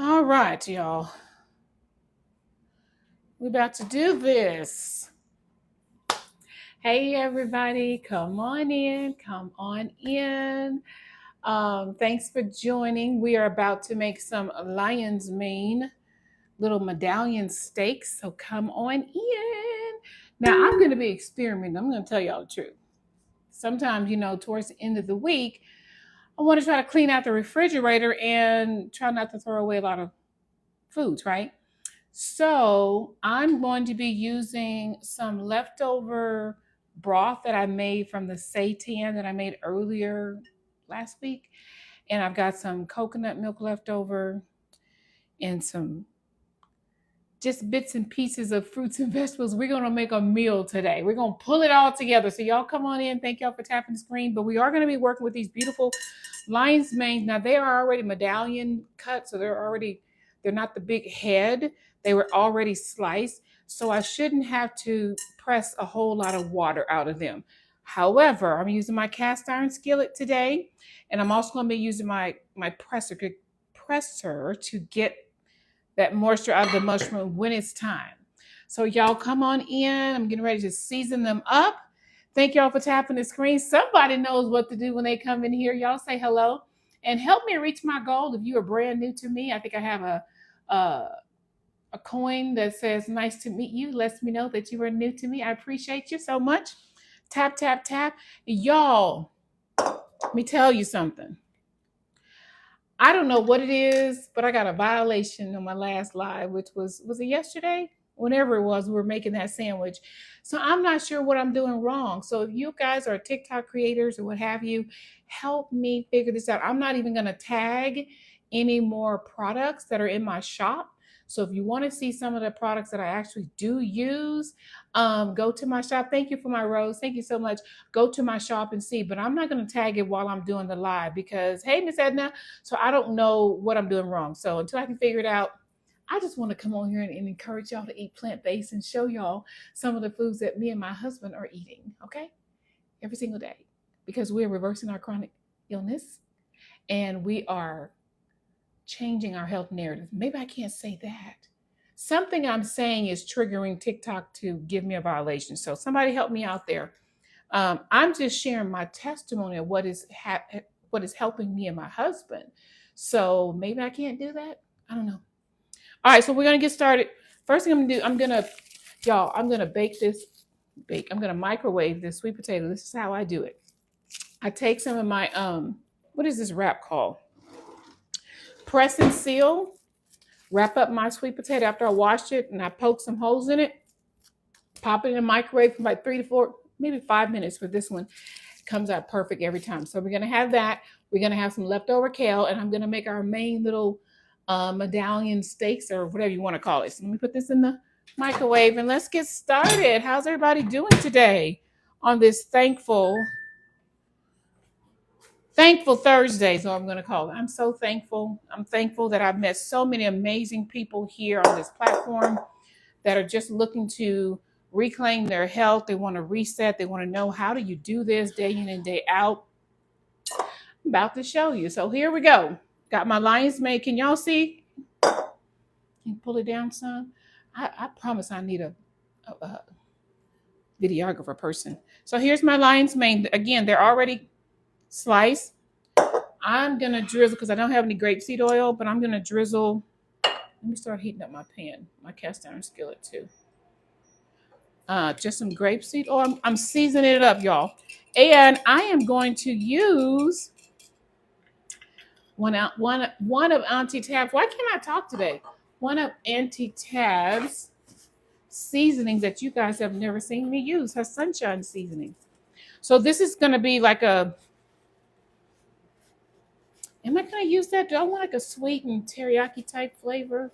All right, y'all. We're about to do this. Hey, everybody. Come on in. Come on in. Thanks for joining. We are about to make some lion's mane little medallion steaks. So come on in. Now, I'm going to be experimenting. I'm going to tell y'all the truth. Sometimes, towards the end of the week, I want to try to clean out the refrigerator and try not to throw away a lot of foods, right? So I'm going to be using some leftover broth that I made from the seitan that I made earlier last week. And I've got some coconut milk left over and some just bits and pieces of fruits and vegetables. We're going to make a meal today. We're going to pull it all together. So y'all come on in. Thank y'all for tapping the screen. But we are going to be working with these beautiful lion's manes. Now they are already medallion cut. So they're not the big head. They were already sliced. So I shouldn't have to press a whole lot of water out of them. However, I'm using my cast iron skillet today. And I'm also going to be using my presser to get that moisture out of the mushroom when it's time. So y'all come on in. I'm getting ready to season them up. Thank y'all for tapping the screen. Somebody knows what to do when they come in here. Y'all say hello and help me reach my goal. If you are brand new to me, I think I have a coin that says nice to meet you. Lets me know that you are new to me. I appreciate you so much. Tap, tap, tap. Y'all, let me tell you something. I don't know what it is, but I got a violation on my last live, which was it yesterday? Whenever it was, we were making that sandwich. So I'm not sure what I'm doing wrong. So if you guys are TikTok creators or what have you, help me figure this out. I'm not even going to tag any more products that are in my shop. So if you want to see some of the products that I actually do use, go to my shop. Thank you for my rose. Thank you so much. Go to my shop and see. But I'm not going to tag it while I'm doing the live because, hey, Miss Edna, so I don't know what I'm doing wrong. So until I can figure it out, I just want to come on here and encourage y'all to eat plant-based and show y'all some of the foods that me and my husband are eating, okay? Every single day. Because we're reversing our chronic illness and we are changing our health narrative. Maybe I can't say that. Something I'm saying is triggering TikTok to give me a violation. So somebody help me out there. I'm just sharing my testimony of what is helping me and my husband. So maybe I can't do that. I don't know. All right, so we're gonna get started. First thing I'm gonna do, I'm gonna I'm gonna microwave this sweet potato. This is how I do it. I take some of my what is this wrap called? Press and seal. Wrap up my sweet potato after I washed it and I poke some holes in it. Pop it in the microwave for like 3 to 4, maybe 5 minutes for this one. It comes out perfect every time. So we're gonna have that. We're gonna have some leftover kale, and I'm gonna make our main little medallion steaks or whatever you want to call it. So let me put this in the microwave and let's get started. How's everybody doing today on this thankful Thursday, so I'm going to call it. I'm so thankful. I'm thankful that I've met so many amazing people here on this platform that are just looking to reclaim their health. They want to reset. They want to know, how do you do this day in and day out? I'm about to show you. So here we go. Got my lion's mane. Can y'all see? Can you pull it down some? I promise I need a videographer person. So here's my lion's mane. Again, they're already sliced. I'm going to drizzle, because I don't have any grapeseed oil, but I'm going to drizzle. Let me start heating up my pan, my cast iron skillet too. Just some grapeseed oil. I'm seasoning it up, y'all. And I am going to use one of Auntie Tab's. Why can't I talk today? One of Auntie Tab's seasonings that you guys have never seen me use. Her sunshine seasoning. So this is going to be like a, am I going to use that? Do I want like a sweet and teriyaki type flavor?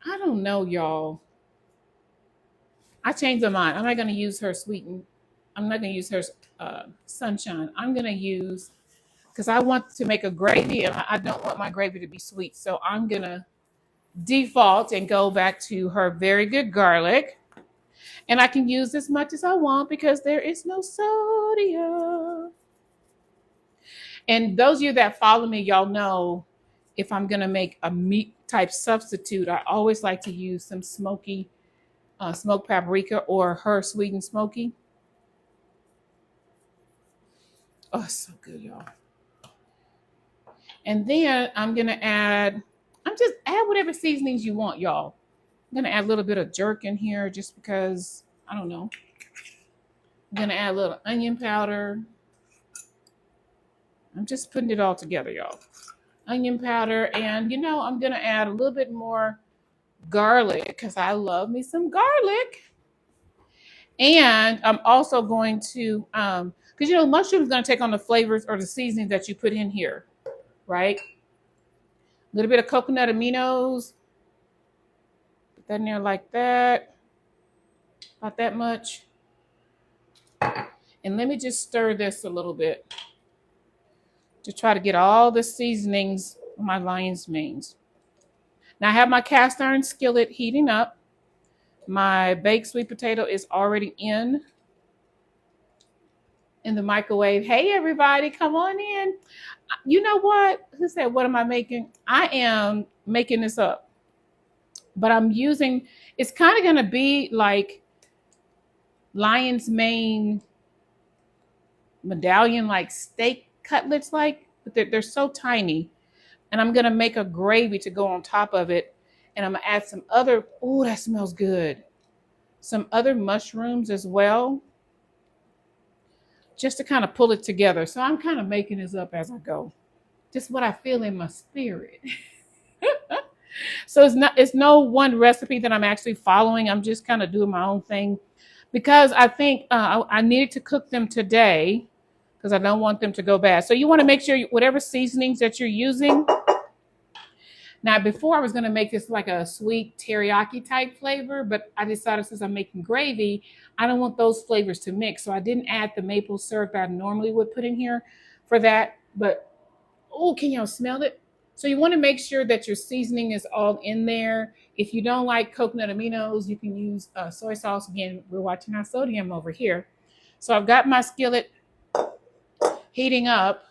I don't know, y'all. I changed my mind. I'm not going to use her sweetened. I'm not going to use her sunshine. I'm going to use, because I want to make a gravy and I don't want my gravy to be sweet. So I'm going to default and go back to her very good garlic. And I can use as much as I want because there is no sodium. And those of you that follow me, y'all know if I'm gonna make a meat type substitute, I always like to use some smoky smoked paprika or her sweet and smoky. Oh, it's so good, y'all. And then I'm just add whatever seasonings you want, y'all. I'm gonna add a little bit of jerk in here just because I don't know. I'm gonna add a little onion powder. I'm just putting it all together, y'all. Onion powder, and I'm gonna add a little bit more garlic because I love me some garlic. And I'm also going to because mushroom's gonna take on the flavors or the seasonings that you put in here, right? A little bit of coconut aminos. Put that in there like that. About that much. And let me just stir this a little bit to try to get all the seasonings on my lion's manes. Now I have my cast iron skillet heating up. My baked sweet potato is already in the microwave. Hey everybody, come on in. You know what? Who said, what am I making? I am making this up. But it's kind of going to be like lion's mane medallion, like steak cutlets, but they're so tiny. And I'm going to make a gravy to go on top of it. And I'm going to add some other, oh, that smells good. Some other mushrooms as well, just to kind of pull it together. So I'm kind of making this up as I go. Just what I feel in my spirit. So it's no one recipe that I'm actually following. I'm just kind of doing my own thing because I think I needed to cook them today because I don't want them to go bad. So you want to make sure whatever seasonings that you're using. Now, before I was going to make this like a sweet teriyaki type flavor, but I decided since I'm making gravy, I don't want those flavors to mix. So I didn't add the maple syrup that I normally would put in here for that. But, oh, can y'all smell it? So you want to make sure that your seasoning is all in there. If you don't like coconut aminos, you can use soy sauce. Again, we're watching our sodium over here. So I've got my skillet heating up.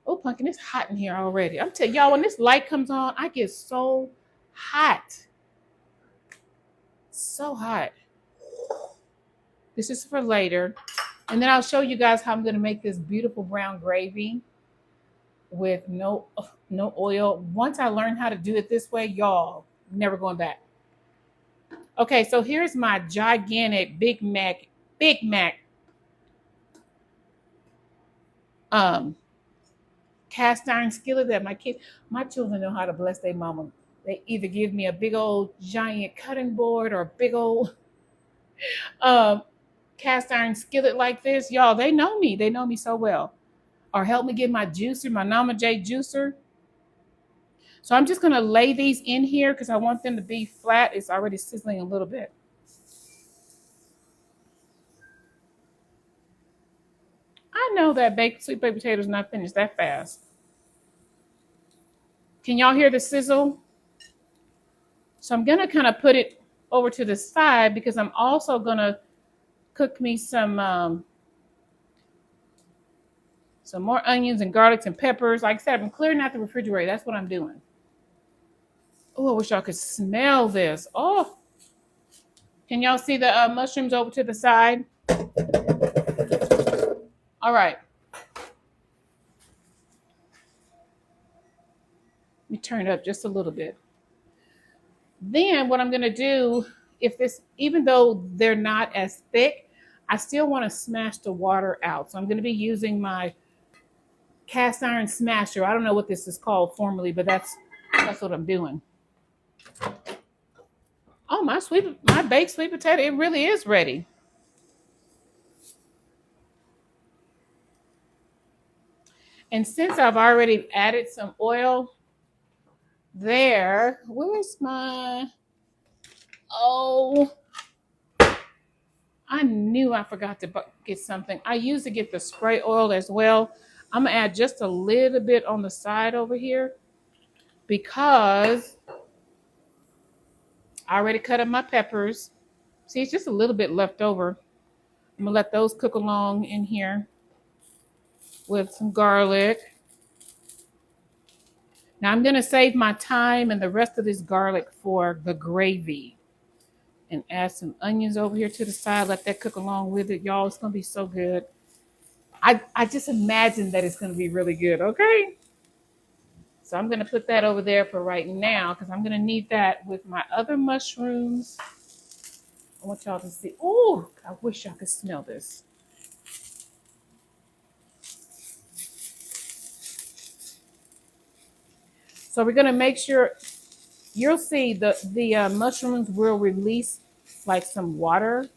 Oh, pumpkin, it's hot in here already. I'm telling y'all, when this light comes on, I get so hot. So hot. This is for later. And then I'll show you guys how I'm going to make this beautiful brown gravy with no oil. Once I learn how to do it this way, y'all, never going back. Okay, so here's my gigantic Big Mac cast iron skillet that my children know how to bless their mama. They either give me a big old giant cutting board or a big old cast iron skillet like this. Y'all, they know me. They know me so well. Or help me get my juicer, my Nama J juicer. So I'm just going to lay these in here because I want them to be flat. It's already sizzling a little bit. I know that sweet baked potato is not finished that fast. Can y'all hear the sizzle? So I'm going to kind of put it over to the side because I'm also going to cook me some more onions and garlics and peppers. Like I said, I'm clearing out the refrigerator. That's what I'm doing. Oh, I wish y'all could smell this. Oh, can y'all see the mushrooms over to the side? All right. Let me turn it up just a little bit. Then what I'm going to do, even though they're not as thick, I still want to smash the water out. So I'm going to be using my cast iron smasher. I don't know what this is called formally, but that's what I'm doing. Oh, my baked sweet potato, it really is ready. And since I've already added some oil there, oh, I knew I forgot to get something. I usually get the spray oil as well. I'm going to add just a little bit on the side over here because I already cut up my peppers. See, it's just a little bit left over. I'm going to let those cook along in here. with some garlic. Now I'm going to save my thyme and the rest of this garlic for the gravy. And add some onions over here to the side. Let that cook along with it. Y'all, it's going to be so good. I just imagine that it's going to be really good, okay? So I'm going to put that over there for right now because I'm going to need that with my other mushrooms. I want y'all to see. Oh, I wish y'all could smell this. So we're going to make sure you'll see the mushrooms will release like some water.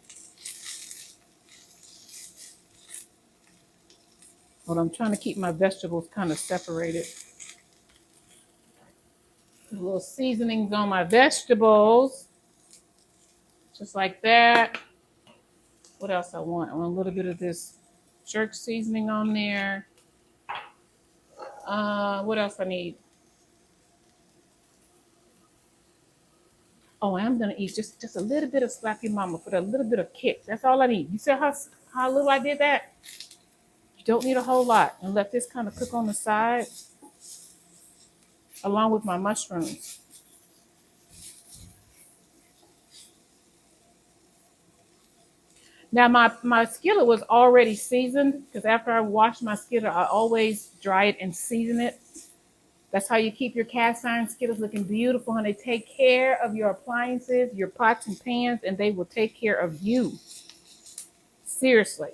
Hold on, I'm trying to keep my vegetables kind of separated. A little seasonings on my vegetables. Just like that. What else I want? I want a little bit of this jerk seasoning on there. What else I need? Oh, I'm gonna eat just a little bit of Slap Your Mama for a little bit of kick. That's all I need. You see how little I did that? You don't need a whole lot. And let this kind of cook on the side along with my mushrooms. Now my skillet was already seasoned because after I wash my skillet, I always dry it and season it. That's how you keep your cast iron skittles looking beautiful, and they take care of your appliances, your pots and pans, and they will take care of you. Seriously.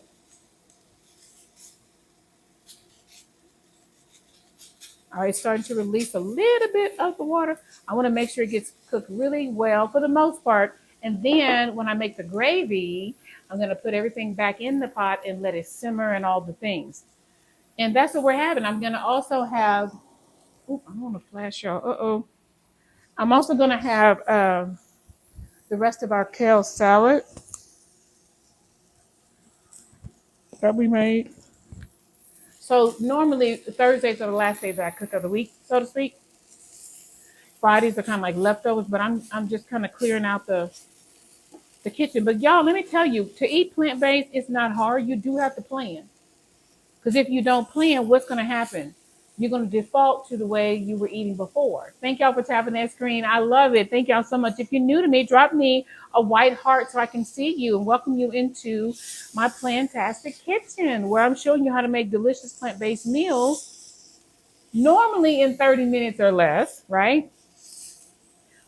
All right, starting to release a little bit of the water. I want to make sure it gets cooked really well for the most part. And then when I make the gravy, I'm going to put everything back in the pot and let it simmer and all the things. And that's what we're having. I'm going to also have, I want to flash y'all. Uh-oh. I'm also going to have the rest of our kale salad that we made. So normally Thursdays are the last days that I cook of the week, so to speak. Fridays are kind of like leftovers, but I'm just kind of clearing out the kitchen. But y'all, let me tell you, to eat plant-based, it's not hard. You do have to plan. Because if you don't plan, what's going to happen? You're going to default to the way you were eating before. Thank y'all for tapping that screen. I love it. Thank y'all so much. If you're new to me, drop me a white heart so I can see you and welcome you into my Plantastic Kitchen, where I'm showing you how to make delicious plant-based meals, normally in 30 minutes or less, right?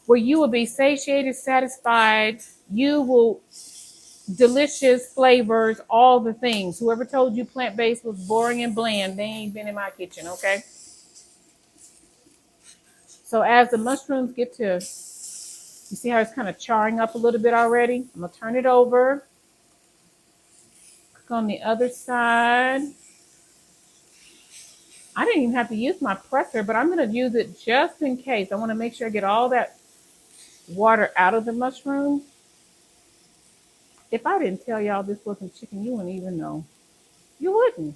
Where you will be satiated, satisfied. You will delicious flavors, all the things. Whoever told you plant-based was boring and bland, they ain't been in my kitchen, okay? So as the mushrooms get to, you see how it's kind of charring up a little bit already? I'm gonna turn it over. Cook on the other side. I didn't even have to use my presser, but I'm gonna use it just in case. I wanna make sure I get all that water out of the mushrooms. If I didn't tell y'all this wasn't chicken, you wouldn't even know. You wouldn't.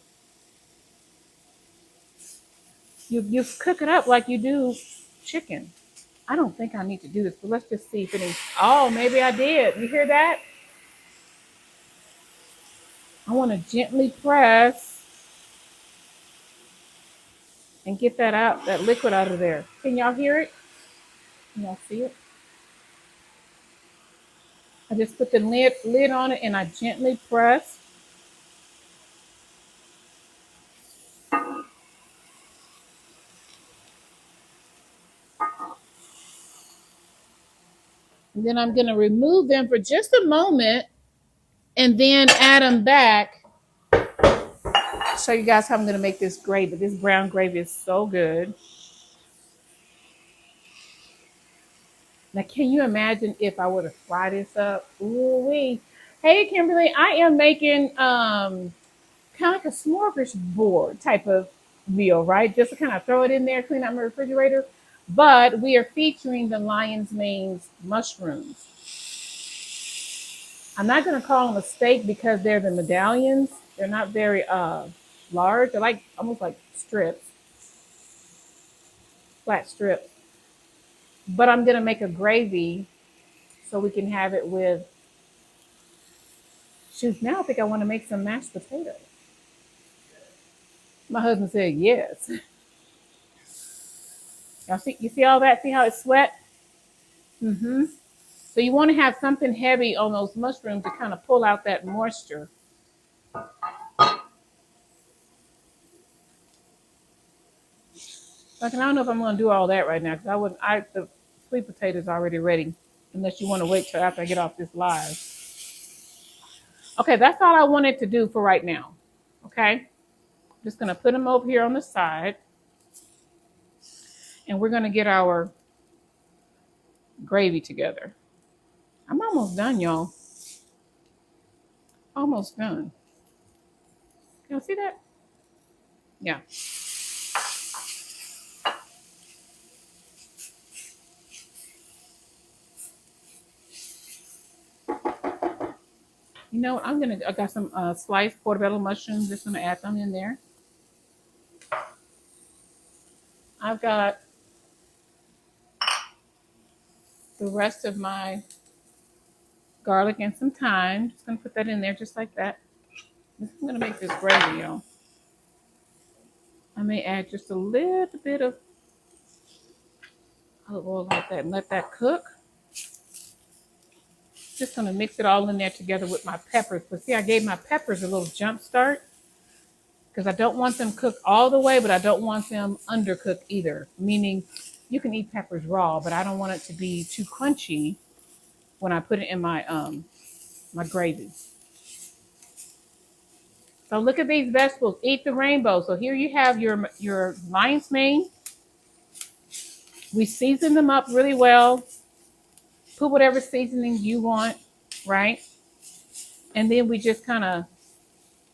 You cook it up like you do chicken. I don't think I need to do this, but let's just see if it is. Oh, maybe I did. You hear that? I want to gently press and get that out, that liquid out of there. Can y'all hear it? Can y'all see it? I just put the lid on it and I gently press. And then I'm going to remove them for just a moment and then add them back. Show you guys how I'm going to make this gravy. This brown gravy is so good. Now, can you imagine if I were to fry this up? Ooh-wee. Hey, Kimberly, I am making kind of like a smorgasbord type of meal, right? Just to kind of throw it in there, clean out my refrigerator. But we are featuring the lion's mane's mushrooms. I'm not going to call them a steak because they're the medallions. They're not very large. They're like almost like strips, flat strips. But I'm going to make a gravy so we can have it with, shoot, now I think I want to make some mashed potatoes. My husband said yes. Y'all see, you see all that? See how it sweat? Mm-hmm. So you want to have something heavy on those mushrooms to kind of pull out that moisture. Like, I don't know if I'm going to do all that right now because the sweet potato is already ready. Unless you want to wait till after I get off this live. Okay, that's all I wanted to do for right now. Okay, just going to put them over here on the side. And we're going to get our gravy together. I'm almost done, y'all. Almost done. Can you see that? Yeah. You know what? I got some sliced portobello mushrooms. Just going to add them in there. I've got the rest of my garlic and some thyme. Just going to put that in there just like that. I'm going to make this gravy, y'all. I may add just a little bit of olive oil like that and let that cook. Just going to mix it all in there together with my peppers. But see, I gave my peppers a little jump start because I don't want them cooked all the way, but I don't want them undercooked either. Meaning you can eat peppers raw, but I don't want it to be too crunchy when I put it in my my gravy. So look at these vegetables. Eat the rainbow. So here you have your lion's mane. We season them up really well. Put whatever seasoning you want, right? And then we just kind of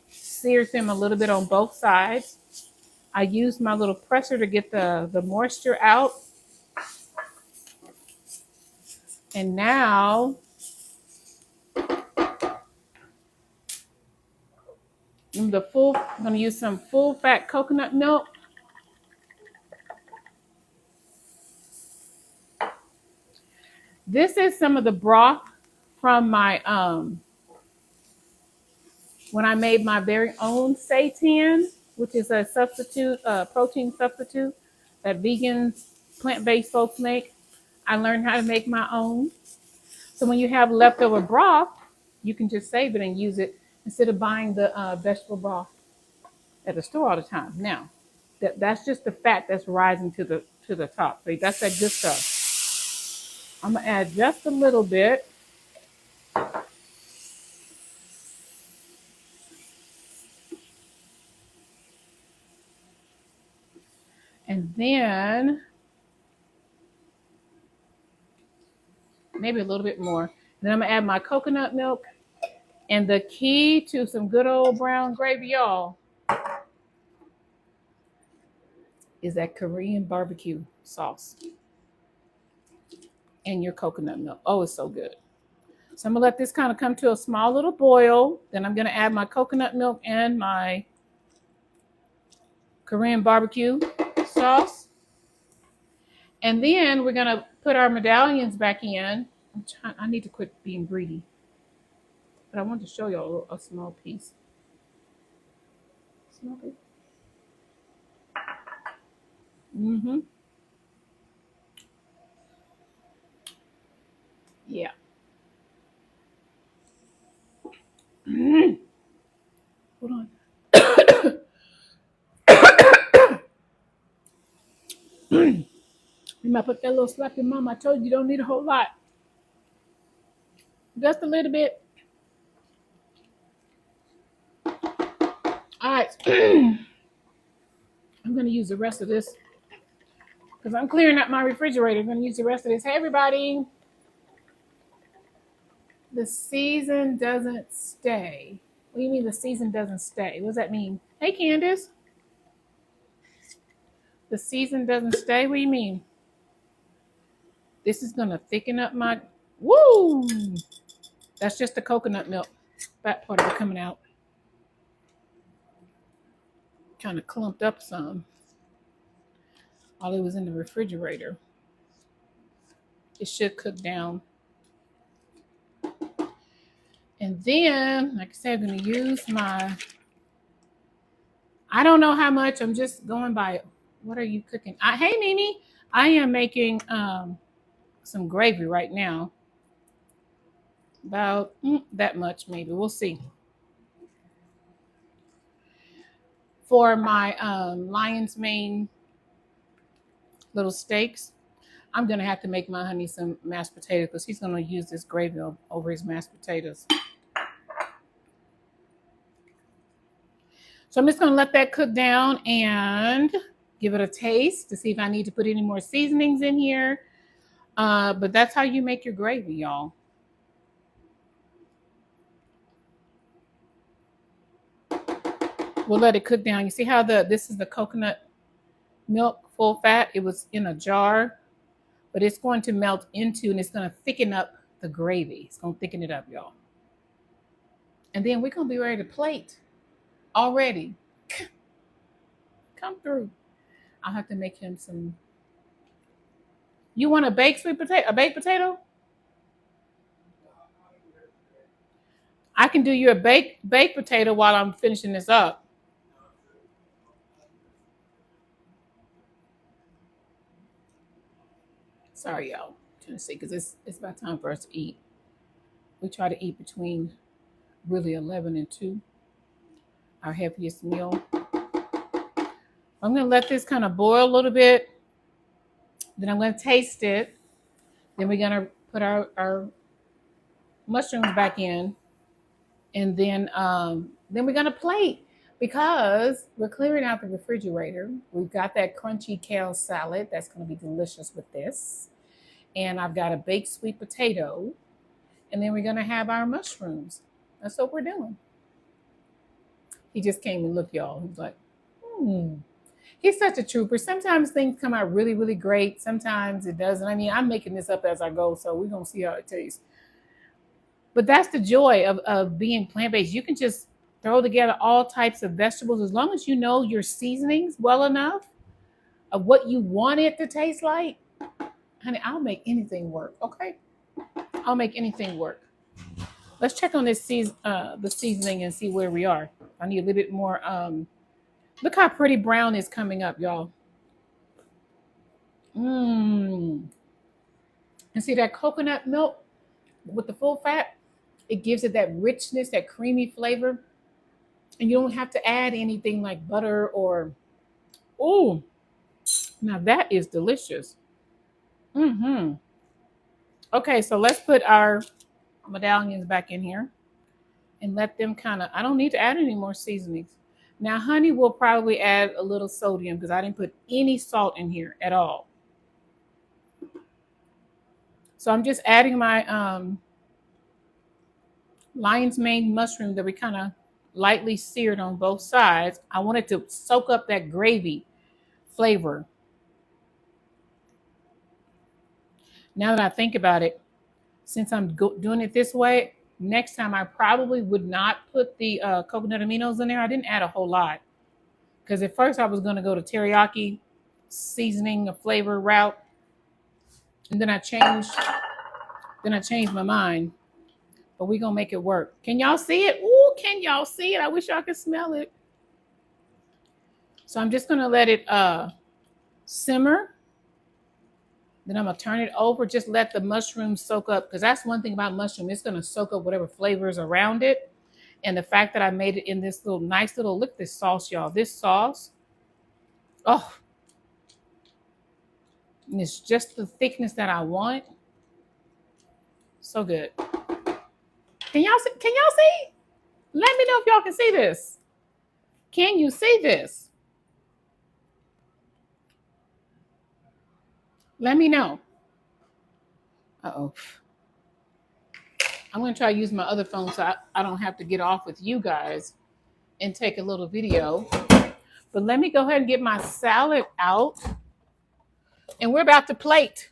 sear them a little bit on both sides. I use my little presser to get the moisture out. And now I'm going to use some full fat coconut milk. This is some of the broth from my when I made my very own seitan, which is a substitute, protein substitute that vegans, plant-based folks make. I learned how to make my own. So when you have leftover broth, you can just save it and use it instead of buying the vegetable broth at the store all the time. Now, that's just the fat that's rising to the top. So that's that good stuff. I'm gonna add just a little bit. And then maybe a little bit more. Then I'm gonna add my coconut milk. And the key to some good old brown gravy, y'all, is that Korean barbecue sauce and your coconut milk. Oh, it's so good. So I'm gonna let this kind of come to a small little boil. Then I'm gonna add my coconut milk and my Korean barbecue sauce. And then we're gonna put our medallions back in. I need to quit being greedy. But I want to show y'all a small piece. Small piece. Mm-hmm. Yeah. Hold on. You might put that little slap your mom. I told you you don't need a whole lot. Just a little bit. All right. I'm going to use the rest of this because I'm clearing up my refrigerator. I'm going to use the rest of this. Hey, everybody. The season doesn't stay. What do you mean the season doesn't stay? What does that mean? Hey, Candace. The season doesn't stay? What do you mean? This is going to thicken up my... Woo! That's just the coconut milk. That part of it coming out. Kind of clumped up some while it was in the refrigerator. It should cook down. And then, like I said, I'm going to use my I don't know how much. I'm just going by. What are you cooking? Hey, Mimi. I am making some gravy right now. About that much, maybe. We'll see. For my lion's mane little steaks, I'm going to have to make my honey some mashed potatoes because he's going to use this gravy over his mashed potatoes. So I'm just going to let that cook down and give it a taste to see if I need to put any more seasonings in here. But that's how you make your gravy, y'all. We'll let it cook down. You see how this is the coconut milk full fat? It was in a jar, but it's going to melt into and it's going to thicken up the gravy. It's going to thicken it up, y'all. And then we're going to be ready to plate already. Come through. I'll have to make him some. You want a baked sweet potato? A baked potato? I can do you a baked potato while I'm finishing this up. Sorry, y'all. I'm trying to see because it's about time for us to eat. We try to eat between really 11 and 2, our heaviest meal. I'm going to let this kind of boil a little bit. Then I'm going to taste it. Then we're going to put our mushrooms back in. And then we're going to plate because we're clearing out the refrigerator. We've got that crunchy kale salad. That's going to be delicious with this. And I've got a baked sweet potato. And then we're going to have our mushrooms. That's what we're doing. He just came and looked, y'all. He's like, He's such a trooper. Sometimes things come out really, really great. Sometimes it doesn't. I mean, I'm making this up as I go, so we're going to see how it tastes. But that's the joy of being plant-based. You can just throw together all types of vegetables as long as you know your seasonings well enough of what you want it to taste like. Honey, I'll make anything work, okay? I'll make anything work. Let's check on this the seasoning and see where we are. I need a little bit more. Look how pretty brown is coming up, y'all. And see that coconut milk with the full fat? It gives it that richness, that creamy flavor. And you don't have to add anything like butter or, oh, now that is delicious. Okay, so let's put our medallions back in here and let them kind of, I don't need to add any more seasonings. Now, honey will probably add a little sodium because I didn't put any salt in here at all. So I'm just adding my lion's mane mushroom that we kind of lightly seared on both sides. I wanted to soak up that gravy flavor. Now that I think about it, since I'm doing it this way, next time I probably would not put the coconut aminos in there. I didn't add a whole lot because at first I was going to go to teriyaki seasoning a flavor route, and then I changed my mind. But we're going to make it work. Can y'all see it? Ooh, can y'all see it? I wish y'all could smell it. So I'm just going to let it simmer. Then I'm going to turn it over. Just let the mushrooms soak up. Because that's one thing about mushroom. It's going to soak up whatever flavors around it. And the fact that I made it in this little nice little, look at this sauce, y'all. This sauce. Oh. And it's just the thickness that I want. So good. Can y'all see? Can y'all see? Let me know if y'all can see this. Can you see this? Let me know. Uh-oh. I'm going to try to use my other phone so I don't have to get off with you guys and take a little video. But let me go ahead and get my salad out. And we're about to plate.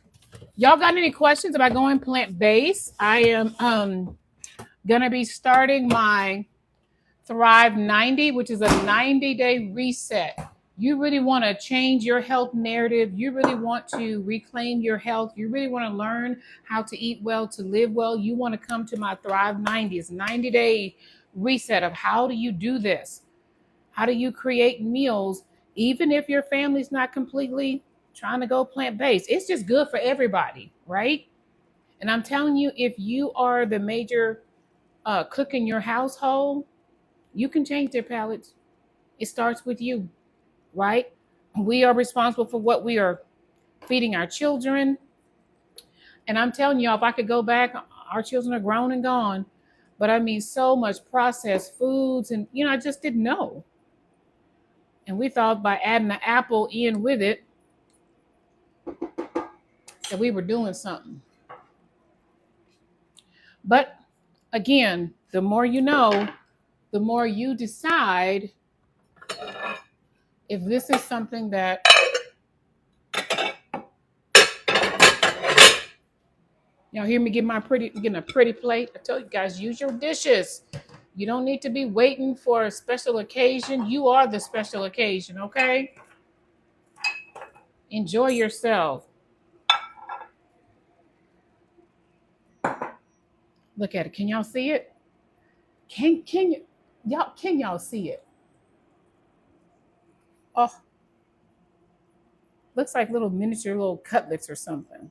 Y'all got any questions about going plant-based? I am going to be starting my Thrive 90, which is a 90-day reset. You really want to change your health narrative. You really want to reclaim your health. You really want to learn how to eat well, to live well. You want to come to my Thrive 90. It's a 90-day reset of how do you do this? How do you create meals, even if your family's not completely trying to go plant-based? It's just good for everybody, right? And I'm telling you, if you are the major cook in your household, you can change their palates. It starts with you, right? We are responsible for what we are feeding our children. And I'm telling y'all, if I could go back, our children are grown and gone. But I mean, so much processed foods, and I just didn't know. And we thought by adding the apple in with it that we were doing something. But again, the more you know, the more you decide if this is something that y'all hear me getting a pretty plate. I tell you guys, use your dishes. You don't need to be waiting for a special occasion. You are the special occasion, okay? Enjoy yourself. Look at it. Can y'all see it? Can y'all see it? Oh, looks like little miniature little cutlets or something.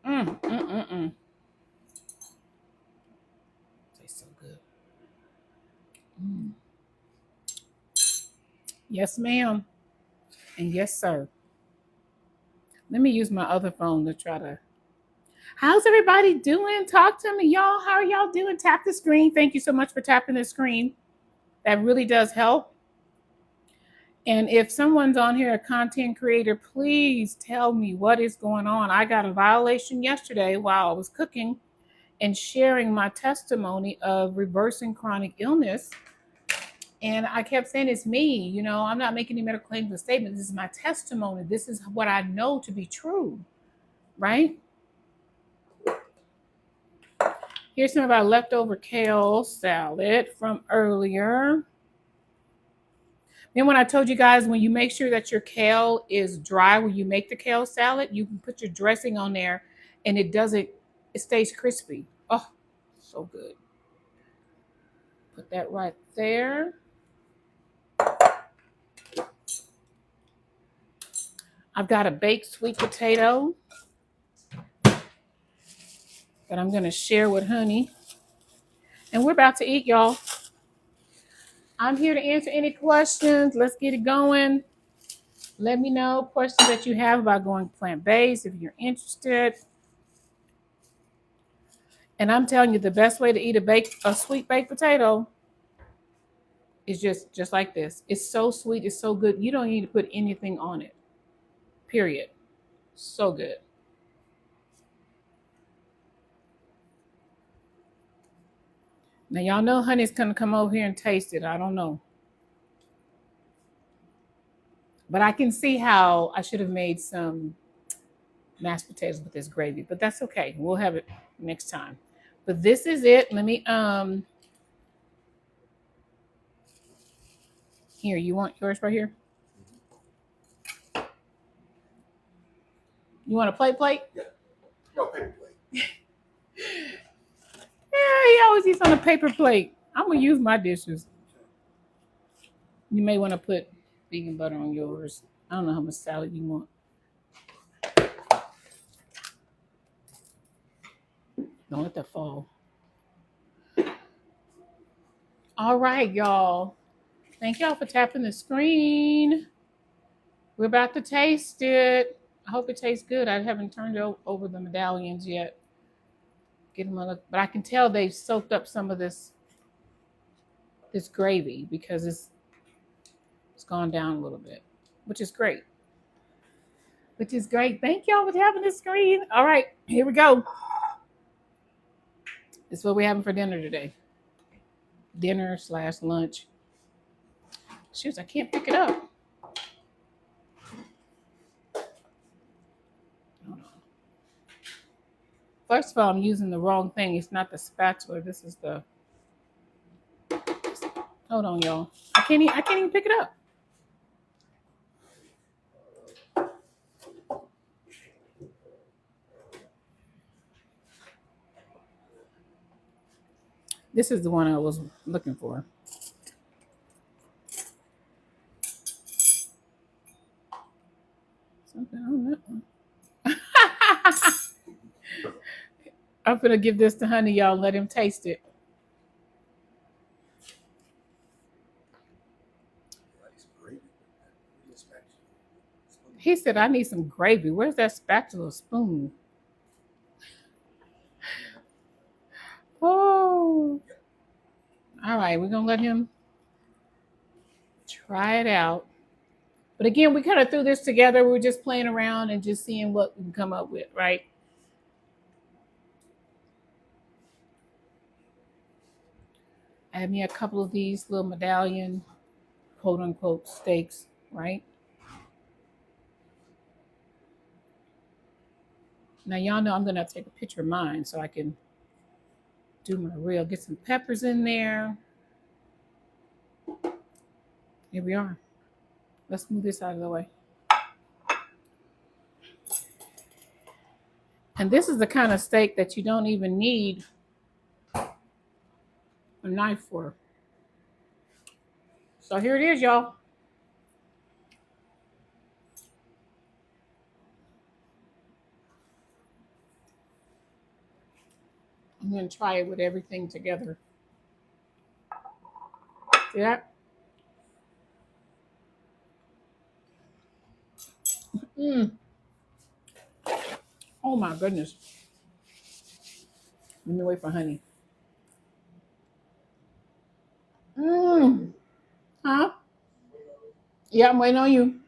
Mm. Tastes so good. Mm. Yes, ma'am. And yes, sir. Let me use my other phone to try to. How's everybody doing? Talk to me, y'all. How are y'all doing? Tap the screen. Thank you so much for tapping the screen. That really does help. And if someone's on here, a content creator, please tell me what is going on. I got a violation yesterday while I was cooking and sharing my testimony of reversing chronic illness. And I kept saying, it's me. I'm not making any medical claims or statements. This is my testimony. This is what I know to be true, right? Here's some of our leftover kale salad from earlier. Then when I told you guys, when you make sure that your kale is dry, when you make the kale salad, you can put your dressing on there and it stays crispy. Oh, so good. Put that right there. I've got a baked sweet potato that I'm going to share with honey. And we're about to eat, y'all. I'm here to answer any questions. Let's get it going. Let me know questions that you have about going plant-based if you're interested. And I'm telling you, the best way to eat a sweet baked potato is just like this. It's so sweet. It's so good. You don't need to put anything on it. Period. So good. Now, y'all know honey's going to come over here and taste it. I don't know. But I can see how I should have made some mashed potatoes with this gravy. But that's okay. We'll have it next time. But this is it. Let me, here, you want yours right here? You want a plate? Yeah. No, paper plate. Yeah, he always eats on a paper plate. I'm going to use my dishes. You may want to put vegan butter on yours. I don't know how much salad you want. Don't let that fall. All right, y'all. Thank y'all for tapping the screen. We're about to taste it. I hope it tastes good. I haven't turned over the medallions yet. Get them a look, but I can tell they've soaked up some of this gravy because it's gone down a little bit, which is great. Thank y'all for tapping the screen. All right, here we go. This is what we're having for dinner today. Dinner/lunch. Shoot, I can't pick it up. Hold on. First of all, I'm using the wrong thing. It's not the spatula. This is the. Hold on, y'all. I can't even pick it up. This is the one I was looking for. I'm gonna give this to Honey, y'all. Let him taste it. Nice gravy with that spatula. He said, "I need some gravy. Where's that spatula spoon?" Oh, all right. We're gonna let him try it out. But again, we kind of threw this together. We were just playing around and just seeing what we can come up with, right? I had me a couple of these little medallion, quote unquote, steaks, right? Now, y'all know I'm going to take a picture of mine so I can do my reel. Get some peppers in there. Here we are. Let's move this out of the way. And this is the kind of steak that you don't even need a knife for. So here it is, y'all. I'm going to try it with everything together. See that? Mm. Oh my goodness. Let me wait for Honey. Mmm. Huh? Yeah, I'm waiting on you.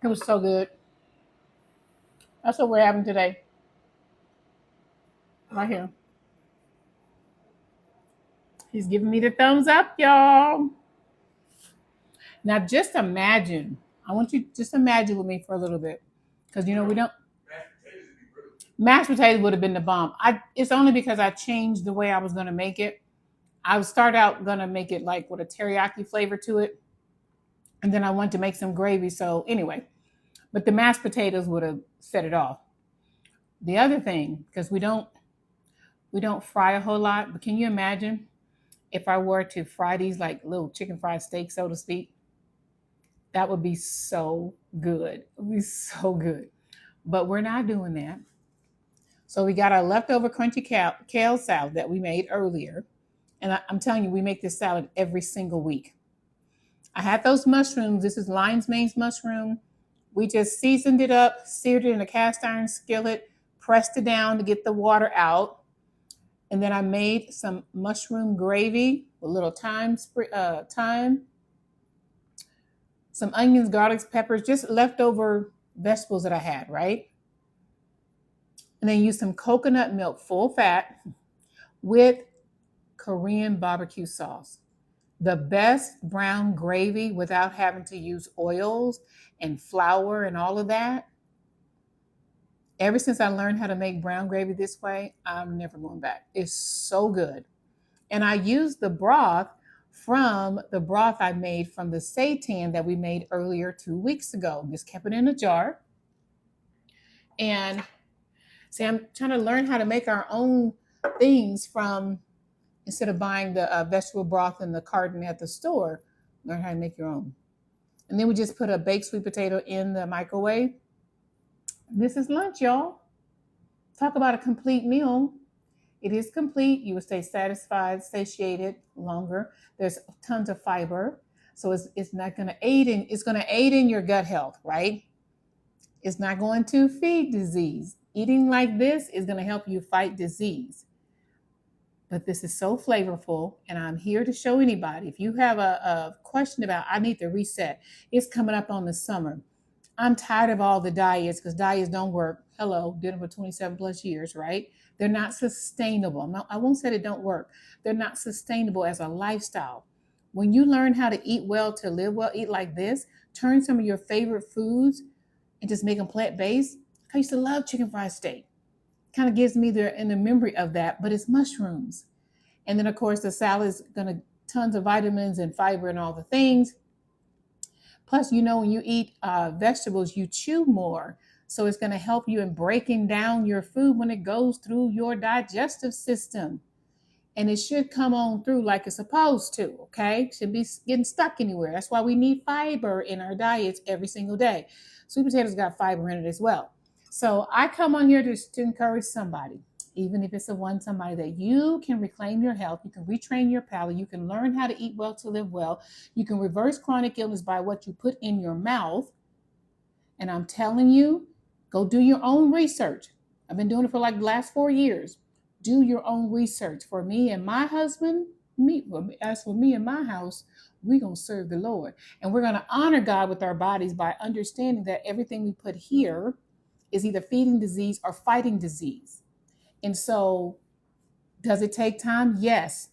It was so good. That's what we're having today. Right here. He's giving me the thumbs up, y'all. Now just imagine. I want you to just imagine with me for a little bit. Because you know we don't mashed potatoes would have been the bomb. It's only because I changed the way I was gonna make it. I would start out gonna make it like with a teriyaki flavor to it. And then I wanted to make some gravy. So anyway, but the mashed potatoes would have set it off. The other thing, because we don't fry a whole lot, but can you imagine if I were to fry these like little chicken fried steaks, so to speak? That would be so good. It would be so good. But we're not doing that. So we got our leftover crunchy kale salad that we made earlier. And I'm telling you, we make this salad every single week. I had those mushrooms. This is lion's mane mushroom. We just seasoned it up, seared it in a cast iron skillet, pressed it down to get the water out. And then I made some mushroom gravy with a little thyme, some onions, garlics, peppers, just leftover vegetables that I had, right? And then use some coconut milk, full fat, with Korean barbecue sauce. The best brown gravy without having to use oils and flour and all of that. Ever since I learned how to make brown gravy this way, I'm never going back. It's so good. And I used the broth from the broth I made from the seitan that we made earlier 2 weeks ago. Just kept it in a jar. And see, I'm trying to learn how to make our own things from, instead of buying the vegetable broth in the carton at the store, learn how to make your own. And then we just put a baked sweet potato in the microwave. This is lunch, y'all. Talk about a complete meal. It is complete. You will stay satisfied, satiated longer. There's tons of fiber. So it's not going to aid in, it's going to aid in your gut health, right? It's not going to feed disease. Eating like this is going to help you fight disease. But this is so flavorful, and I'm here to show anybody. If you have a question about, I need to reset, it's coming up on the summer. I'm tired of all the diets because diets don't work. Hello, did them for 27 plus years, right? They're not sustainable. I won't say they don't work. They're not sustainable as a lifestyle. When you learn how to eat well, to live well, eat like this, turn some of your favorite foods and just make them plant-based. I used to love chicken fried steak. Kind of gives me in the memory of that, but it's mushrooms. And then of course the salad is gonna tons of vitamins and fiber and all the things. Plus, you know, when you eat vegetables, you chew more. So it's gonna help you in breaking down your food when it goes through your digestive system. And it should come on through like it's supposed to, okay? Should be getting stuck anywhere. That's why we need fiber in our diets every single day. Sweet potatoes got fiber in it as well. So I come on here to encourage somebody, even if it's somebody that you can reclaim your health, you can retrain your palate, you can learn how to eat well to live well, you can reverse chronic illness by what you put in your mouth. And I'm telling you, go do your own research. I've been doing it for like the last 4 years. Do your own research. For me and my husband, as for me and my house, we're going to serve the Lord. And we're going to honor God with our bodies by understanding that everything we put here is either feeding disease or fighting disease. And so, does it take time? Yes.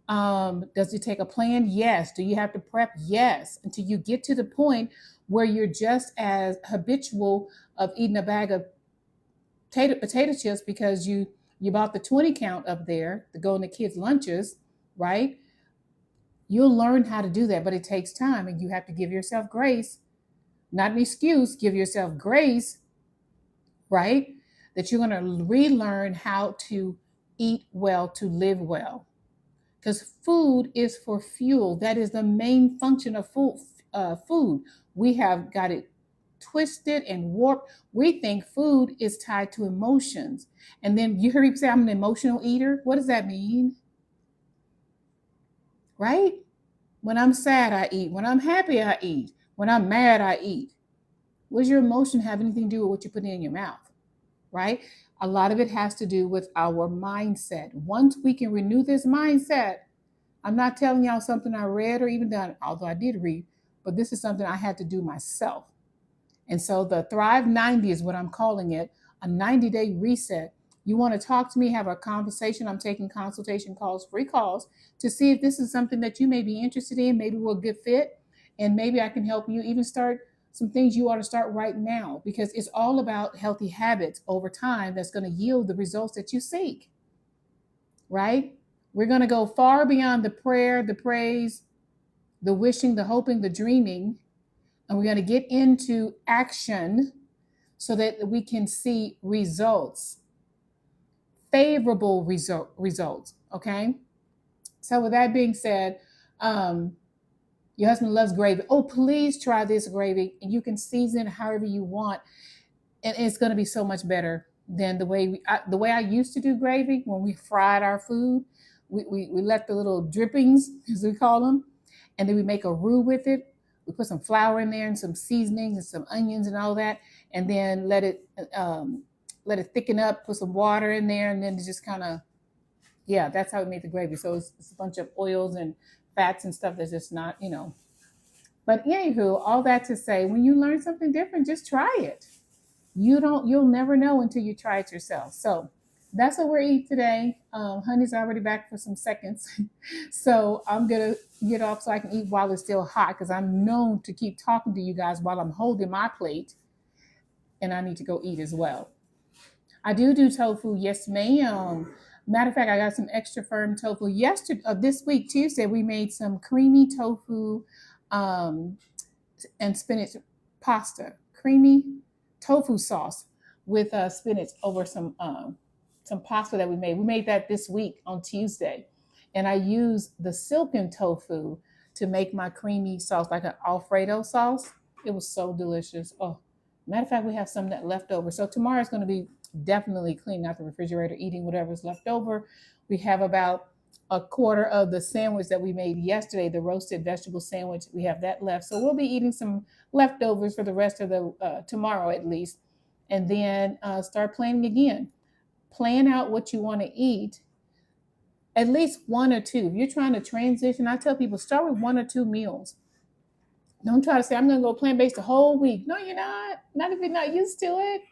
Does it take a plan? Yes. Do you have to prep? Yes. Until you get to the point where you're just as habitual of eating a bag of potato chips because you bought the 20 count up there to go in the kids' lunches, right? You'll learn how to do that, but it takes time and you have to give yourself grace. Not an excuse, give yourself grace, right? That you're going to relearn how to eat well, to live well. Because food is for fuel. That is the main function of food. We have got it twisted and warped. We think food is tied to emotions. And then you hear people say, I'm an emotional eater. What does that mean? Right? When I'm sad, I eat. When I'm happy, I eat. When I'm mad, I eat. What does your emotion have anything to do with what you put in your mouth? Right? A lot of it has to do with our mindset. Once we can renew this mindset, I'm not telling y'all something I read or even done, although I did read, but this is something I had to do myself. And so the Thrive 90 is what I'm calling it, a 90-day reset. You want to talk to me, have a conversation. I'm taking consultation calls, free calls, to see if this is something that you may be interested in. Maybe we're a good fit, and maybe I can help you even start some things you ought to start right now, because it's all about healthy habits over time that's going to yield the results that you seek, right? We're going to go far beyond the prayer, the praise, the wishing, the hoping, the dreaming, and we're going to get into action so that we can see results, favorable results. Okay. So, with that being said, your husband loves gravy. Oh, please try this gravy, and you can season it however you want, and it's going to be so much better than the way I used to do gravy when we fried our food. We let the little drippings, as we call them, and then we make a roux with it. We put some flour in there and some seasonings and some onions and all that, and then let it thicken up. Put some water in there, and then just kind of, yeah, that's how we make the gravy. So it's a bunch of oils and fats and stuff that's just not, you know. But anywho, all that to say, when you learn something different, just try it. You'll never know until you try it yourself. So that's what we're eating today. Honey's already back for some seconds. So I'm going to get off so I can eat while it's still hot, because I'm known to keep talking to you guys while I'm holding my plate, and I need to go eat as well. I do tofu. Yes, ma'am. Matter of fact, I got some extra firm tofu. This week, Tuesday, we made some creamy tofu um, and spinach pasta. Creamy tofu sauce with spinach over some pasta that we made. We made that this week on Tuesday, and I used the silken tofu to make my creamy sauce, like an Alfredo sauce. It was so delicious. Oh, matter of fact, we have some that left over. So tomorrow's going to be definitely cleaning out the refrigerator, eating whatever's left over. We have about a quarter of the sandwich that we made yesterday, the roasted vegetable sandwich. We have that left. So we'll be eating some leftovers for the rest of the tomorrow at least. And then start planning again. Plan out what you want to eat, at least one or two. If you're trying to transition, I tell people start with one or two meals. Don't try to say, I'm going to go plant based the whole week. No, you're not. Not if you're not used to it.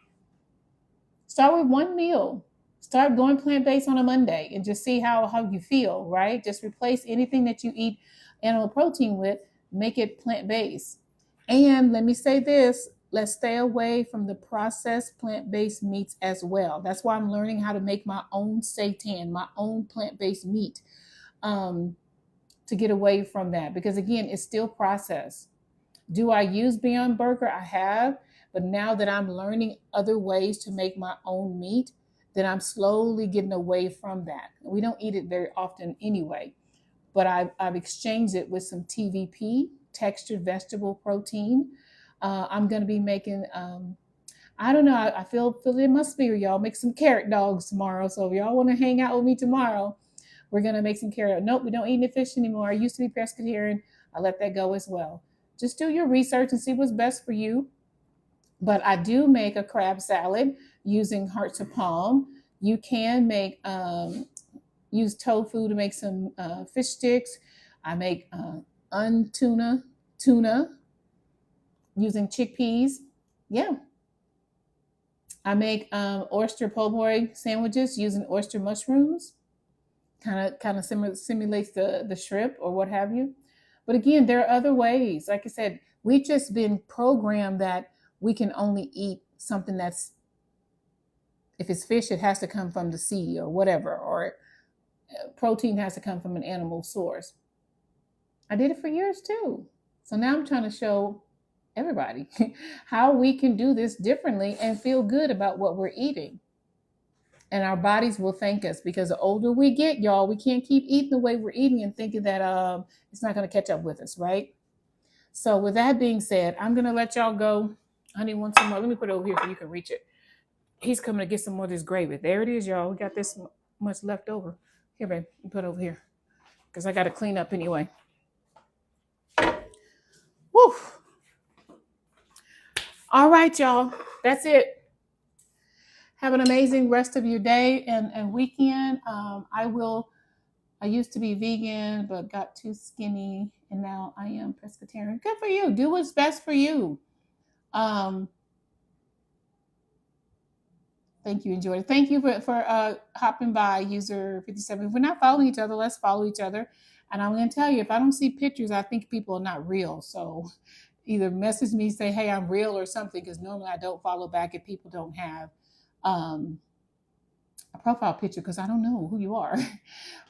Start with one meal. Start going plant based on a Monday and just see how you feel, right? Just replace anything that you eat animal protein with, make it plant based. And let me say this, let's stay away from the processed plant based meats as well. That's why I'm learning how to make my own seitan, my own plant based meat, to get away from that. Because again, it's still processed. Do I use Beyond Burger? I have. But now that I'm learning other ways to make my own meat, then I'm slowly getting away from that. We don't eat it very often anyway, but I've exchanged it with some TVP, textured vegetable protein. I'm going to be making I don't know. I feel it in my spirit, y'all. Make some carrot dogs tomorrow. So if y'all want to hang out with me tomorrow, we're gonna make some carrot. Nope, we don't eat any fish anymore. I used to be pescatarian. I let that go as well. Just do your research and see what's best for you. But I do make a crab salad using hearts of palm. You can make use tofu to make some fish sticks. I make tuna using chickpeas. Yeah, I make oyster po' boy sandwiches using oyster mushrooms. Kind of simulates the shrimp or what have you. But again, there are other ways. Like I said, we've just been programmed that we can only eat something that's, if it's fish, it has to come from the sea or whatever, or protein has to come from an animal source. I did it for years too. So now I'm trying to show everybody how we can do this differently and feel good about what we're eating. And our bodies will thank us, because the older we get, y'all, we can't keep eating the way we're eating and thinking that it's not going to catch up with us, right? So with that being said, I'm going to let y'all go. Honey wants some more. Let me put it over here so you can reach it. He's coming to get some more of this gravy. There it is, y'all. We got this much left over. Here, babe, you put it over here because I got to clean up anyway. Woo! All right, y'all. That's it. Have an amazing rest of your day and weekend. I used to be vegan, but got too skinny, and now I am pescatarian. Good for you. Do what's best for you. Um, Thank you, enjoyed it. Thank you for hopping by, user 57. If we're not following each other, let's follow each other. And I'm going to tell you, if I don't see pictures, I think people are not real. So either message me, say, hey, I'm real or something, because normally I don't follow back if people don't have um, a profile picture, because I don't know who you are.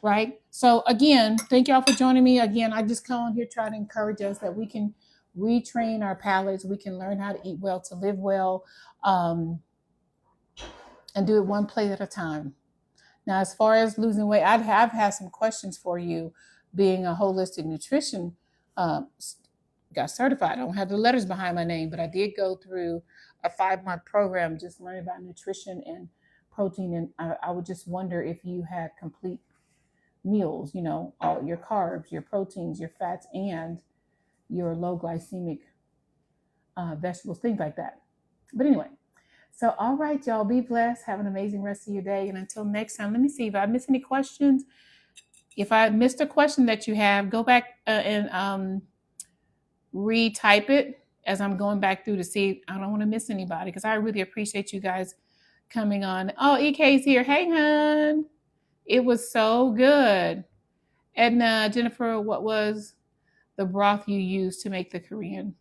Right? So again, thank y'all for joining me. Again, I just come on here trying to encourage us that we can retrain our palates. We can learn how to eat well, to live well. And do it one plate at a time. Now, as far as losing weight, I have had some questions for you. Being a holistic nutrition, uh, got certified. I don't have the letters behind my name, but I did go through a 5-month program just learning about nutrition and protein. And I would just wonder if you had complete meals, all your carbs, your proteins, your fats, and your low glycemic vegetables, things like that. But anyway, so, all right, y'all, be blessed. Have an amazing rest of your day. And until next time, let me see if I missed any questions. If I missed a question that you have, go back and retype it as I'm going back through to see. I don't want to miss anybody, because I really appreciate you guys coming on. Oh, EK's here. Hey, hun. It was so good. And Jennifer, what was the broth you used to make the Korean?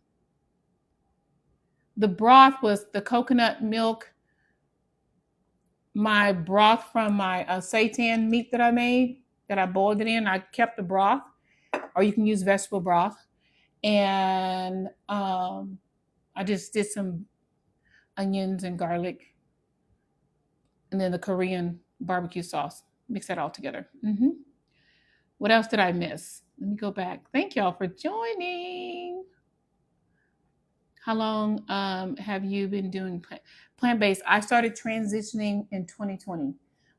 The broth was the coconut milk, my broth from my seitan meat that I made, that I boiled it in. I kept the broth, or you can use vegetable broth. And I just did some onions and garlic, and then the Korean barbecue sauce. Mix that all together. What else did I miss? Let me go back. Thank y'all for joining. How long have you been doing plant-based? I started transitioning in 2020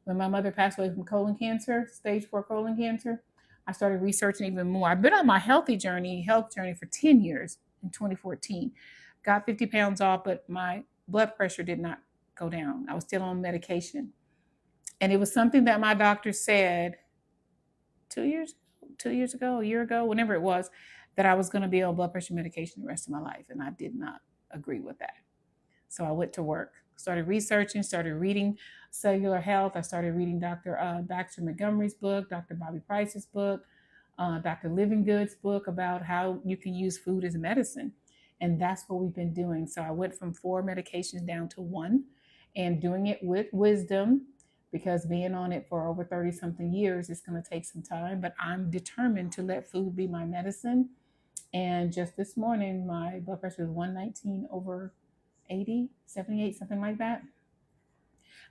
when my mother passed away from colon cancer, stage 4 colon cancer. I started researching even more. I've been on my health journey for 10 years in 2014. Got 50 pounds off, but my blood pressure did not go down. I was still on medication. And it was something that my doctor said 2 years ago, a year ago, whenever it was, that I was going to be on blood pressure medication the rest of my life. And I did not agree with that. So I went to work, started researching, started reading cellular health. I started reading Dr. Baxter Montgomery's book, Dr. Bobby Price's book, Dr. Living Good's book about how you can use food as medicine. And that's what we've been doing. So I went from 4 medications down to 1, and doing it with wisdom, because being on it for over 30 something years, it's going to take some time. But I'm determined to let food be my medicine. And just this morning, my blood pressure was 119 over 80, 78, something like that.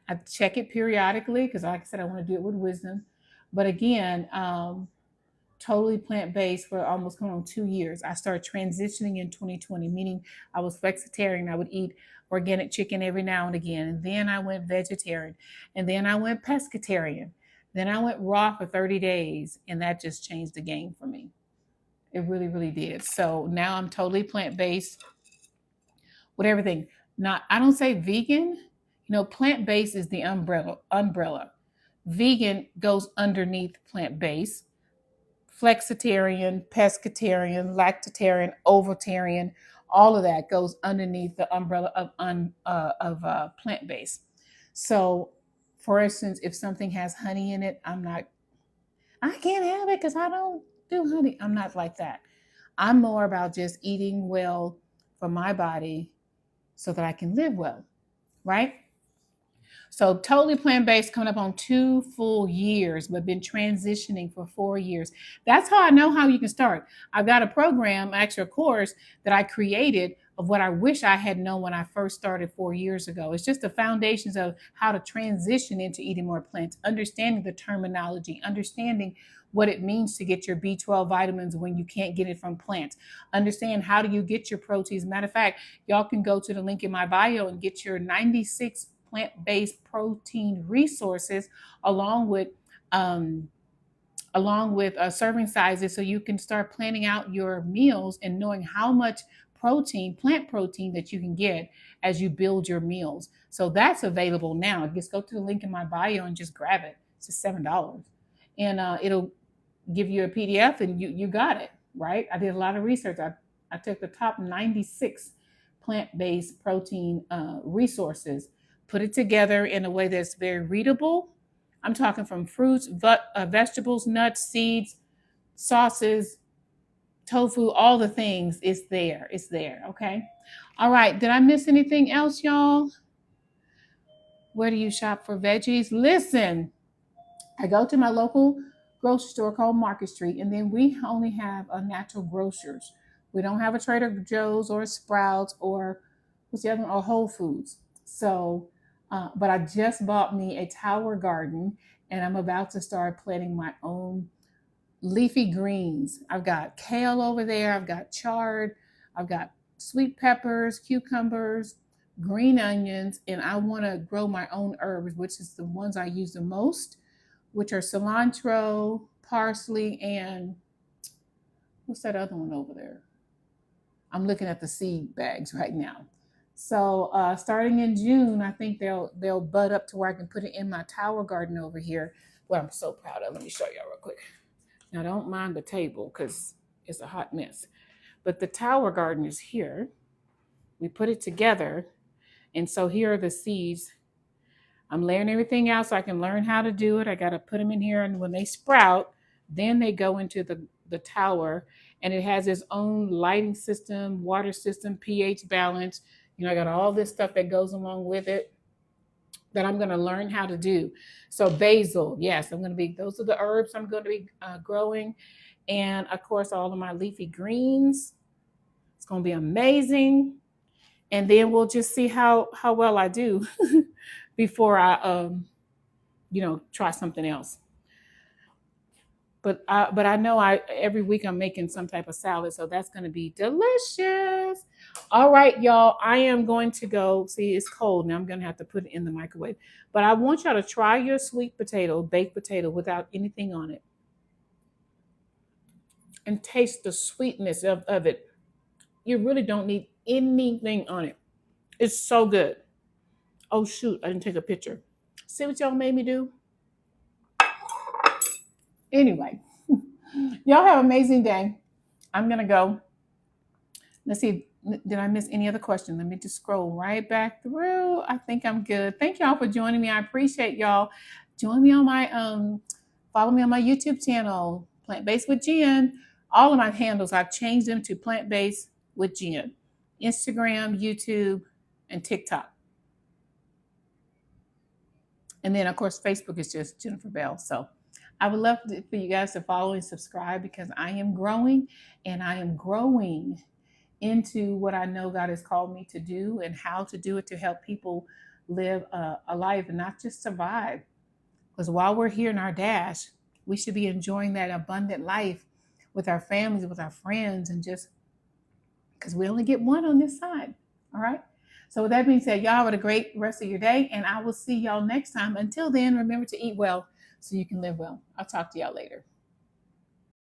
I check it periodically because, like I said, I want to do it with wisdom. But again, totally plant-based for almost going on 2 years. I started transitioning in 2020, meaning I was flexitarian. I would eat organic chicken every now and again. And then I went vegetarian. And then I went pescatarian. Then I went raw for 30 days. And that just changed the game for me. It really, really did. So now I'm totally plant-based with everything. Not, I don't say vegan. Plant-based is the umbrella. Vegan goes underneath plant-based. Flexitarian, pescatarian, lactitarian, ovotarian, all of that goes underneath the umbrella of plant based. So, for instance, if something has honey in it, I can't have it because I don't do honey. I'm not like that. I'm more about just eating well for my body so that I can live well, right? So totally plant-based coming up on 2 full years, but been transitioning for 4 years. That's how I know how you can start. I've got a program, actually a course that I created of what I wish I had known when I first started 4 years ago. It's just the foundations of how to transition into eating more plants, understanding the terminology, understanding what it means to get your B12 vitamins when you can't get it from plants. Understand how do you get your proteins. Matter of fact, y'all can go to the link in my bio and get your 96 plant-based protein resources along with um, serving sizes, so you can start planning out your meals and knowing how much plant protein that you can get as you build your meals. So that's available now. Just go to the link in my bio and just grab it. It's just $7, and it'll give you a PDF, and you got it right. I did a lot of research. I took the top 96 plant-based protein resources, put it together in a way that's very readable. I'm talking from fruits, vegetables, nuts, seeds, sauces, tofu, all the things. It's there. It's there. Okay. All right. Did I miss anything else, y'all? Where do you shop for veggies? Listen, I go to my local grocery store called Market Street, and then we only have a natural grocers. We don't have a Trader Joe's or a Sprouts or what's the other one? Or Whole Foods. So, but I just bought me a tower garden, and I'm about to start planting my own leafy greens. I've got kale over there. I've got chard. I've got sweet peppers, cucumbers, green onions, and I want to grow my own herbs, which is the ones I use the most, which are cilantro, parsley, and what's that other one over there? I'm looking at the seed bags right now. So starting in June, I think they'll bud up to where I can put it in my tower garden over here. What I'm so proud of. Let me show y'all real quick. Now don't mind the table because it's a hot mess. But the tower garden is here. We put it together. And so here are the seeds. I'm layering everything out so I can learn how to do it. I got to put them in here. And when they sprout, then they go into the tower. And it has its own lighting system, water system, pH balance. I got all this stuff that goes along with it that I'm going to learn how to do. So basil, yes, those are the herbs I'm going to be growing. And of course, all of my leafy greens. It's going to be amazing. And then we'll just see how well I do before I, try something else. But I know every week I'm making some type of salad, so that's going to be delicious. All right, y'all, I am going to go. See, it's cold now. I'm going to have to put it in the microwave. But I want y'all to try your baked potato without anything on it, and taste the sweetness of it. You really don't need anything on it. It's so good. Oh shoot, I didn't take a picture. See what y'all made me do? Anyway, y'all have an amazing day. I'm going to go. Let's see. Did I miss any other question? Let me just scroll right back through. I think I'm good. Thank y'all for joining me. I appreciate y'all. Join me on my follow me on my YouTube channel, Plant Based with Jen. All of my handles, I've changed them to Plant Based with Jen. Instagram, YouTube, and TikTok. And then of course Facebook is just Jennifer Bell. So I would love for you guys to follow and subscribe, because I am growing, and I am growing into what I know God has called me to do and how to do it to help people live a life and not just survive. Because while we're here in our dash, we should be enjoying that abundant life with our families, with our friends, and just because we only get one on this side. All right. So with that being said, y'all have a great rest of your day, and I will see y'all next time. Until then, remember to eat well so you can live well. I'll talk to y'all later.